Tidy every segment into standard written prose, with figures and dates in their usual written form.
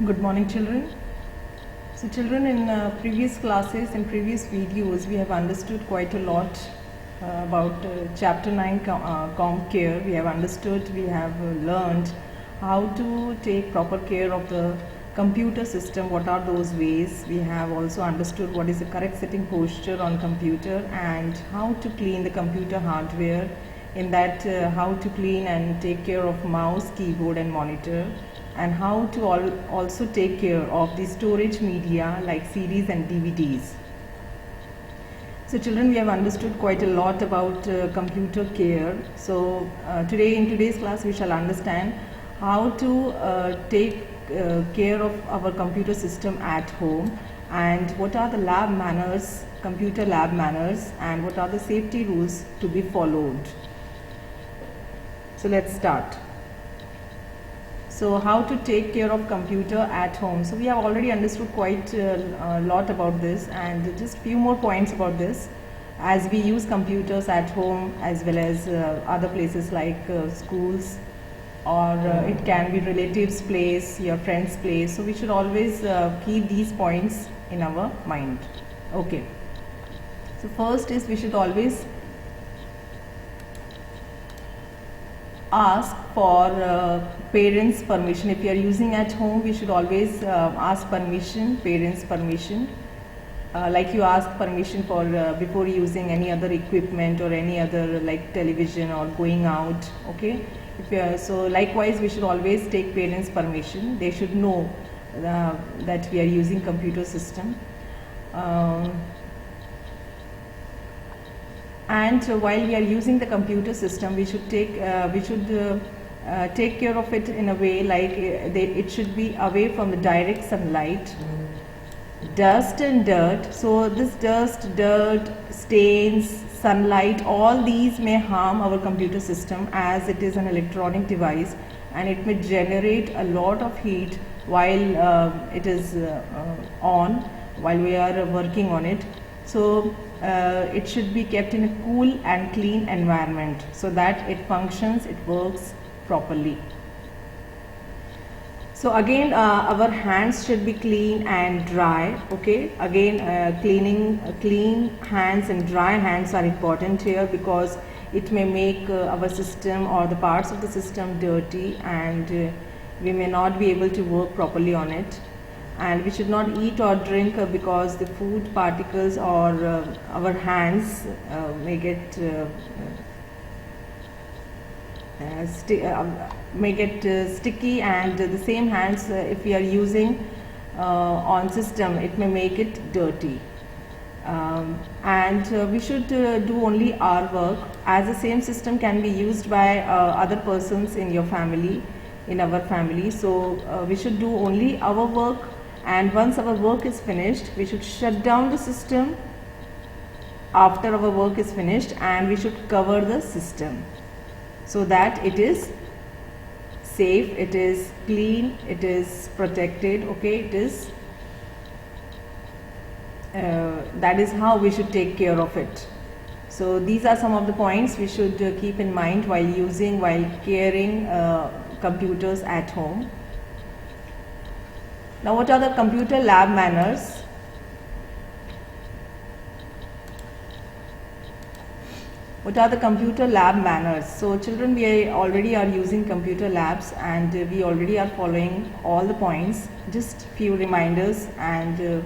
Good morning, children. So children, in previous classes and previous videos, we have understood quite a lot about chapter 9 comp care. We have understood, we have learned how to take proper care of the computer system, what are those ways. We have also understood what is the correct sitting posture on computer and how to clean the computer hardware. In that, how to clean and take care of mouse, keyboard and monitor, and how to also take care of the storage media like CDs and DVDs. So children, we have understood quite a lot about computer care. So today in today's class we shall understand how to take care of our computer system at home, and what are the lab manners, computer lab manners, and what are the safety rules to be followed. So let's start. So how to take care of computer at home. So we have already understood quite a lot about this, and just few more points about this, as we use computers at home as well as other places like schools, or it can be relatives' place, your friend's place. So we should always keep these points in our mind. Okay. So first is we should always ask for parents' permission. If you are using at home, we should always ask permission, parents' permission. Like you ask permission for before using any other equipment or any other like television or going out. Okay. If you are, so likewise, we should always take parents' permission. They should know that we are using computer system. And while we are using the computer system, we should take care of it in a way like it should be away from the direct sunlight, dust and dirt. So this dust, dirt, stains, sunlight, all these may harm our computer system, as it is an electronic device and it may generate a lot of heat while it is on, while we are working on it. So it should be kept in a cool and clean environment so that it functions, it works properly. So again, our hands should be clean and dry. Okay, again clean hands and dry hands are important here, because it may make our system or the parts of the system dirty, and we may not be able to work properly on it. And we should not eat or drink because the food particles or our hands may get sticky, and the same hands if we are using on system, it may make it dirty. And we should do only our work, as the same system can be used by other persons in your family, in our family. So we should do only our work, and once our work is finished, we should shut down the system after our work is finished, and we should cover the system so that it is safe, it is clean, it is protected. Okay, it is that is how we should take care of it. So these are some of the points we should keep in mind while caring computers at home. Now, what are the computer lab manners? What are the computer lab manners? So children, we already are using computer labs, and we already are following all the points. Just few reminders and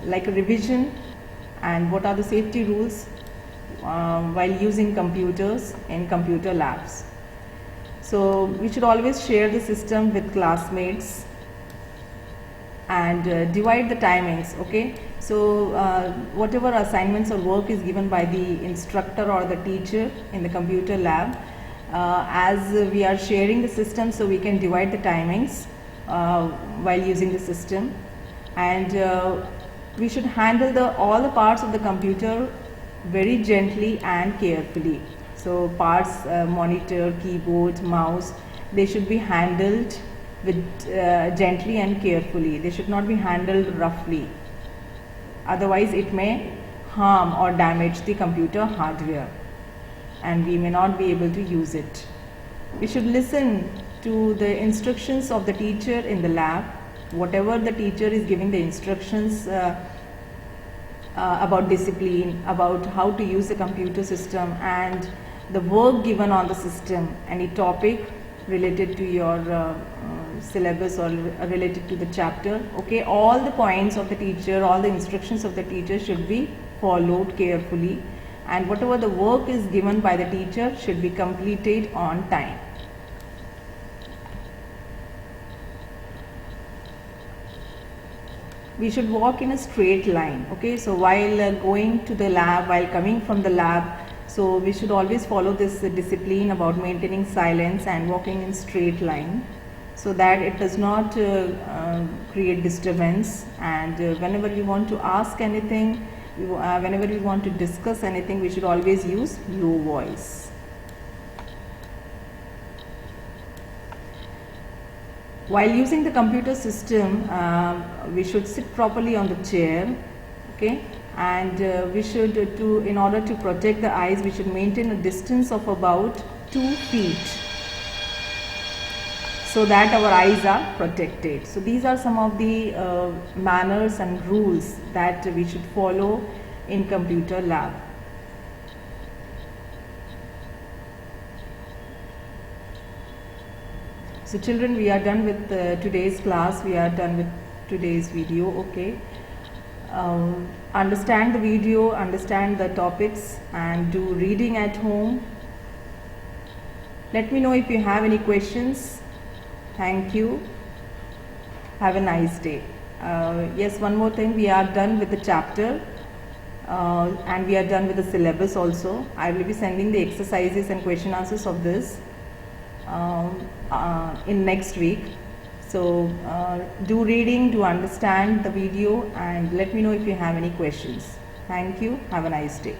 like a revision, and what are the safety rules while using computers in computer labs. So we should always share the system with classmates, and divide the timings. Okay, so whatever assignments or work is given by the instructor or the teacher in the computer lab, as we are sharing the system, so we can divide the timings while using the system, and we should handle all the parts of the computer very gently and carefully. So parts, monitor, keyboard, mouse, they should be handled with gently and carefully. They should not be handled roughly, otherwise it may harm or damage the computer hardware and we may not be able to use it. We should listen to the instructions of the teacher in the lab whatever the teacher is giving the instructions about discipline, about how to use the computer system, and the work given on the system, any topic related to your syllabus or related to the chapter. Okay, all the points of the teacher, all the instructions of the teacher should be followed carefully, and whatever the work is given by the teacher should be completed on time. We should walk in a straight line. Okay, so while going to the lab, while coming from the lab, so we should always follow this discipline about maintaining silence and walking in straight line, so that it does not create disturbance. And whenever we want to ask anything, whenever we want to discuss anything, we should always use low voice. While using the computer system, we should sit properly on the chair, okay, and we should, in order to protect the eyes, we should maintain a distance of about 2 feet, so that our eyes are protected. So these are some of the manners and rules that we should follow in computer lab. So children, we are done with today's class, we are done with today's video. Okay, understand the video, understand the topics, and do reading at home. Let me know if you have any questions. Thank you. Have a nice day. Yes, one more thing, we are done with the chapter and we are done with the syllabus also. I will be sending the exercises and question answers of this in next week. So do reading, do understand the video, and let me know if you have any questions. Thank you. Have a nice day.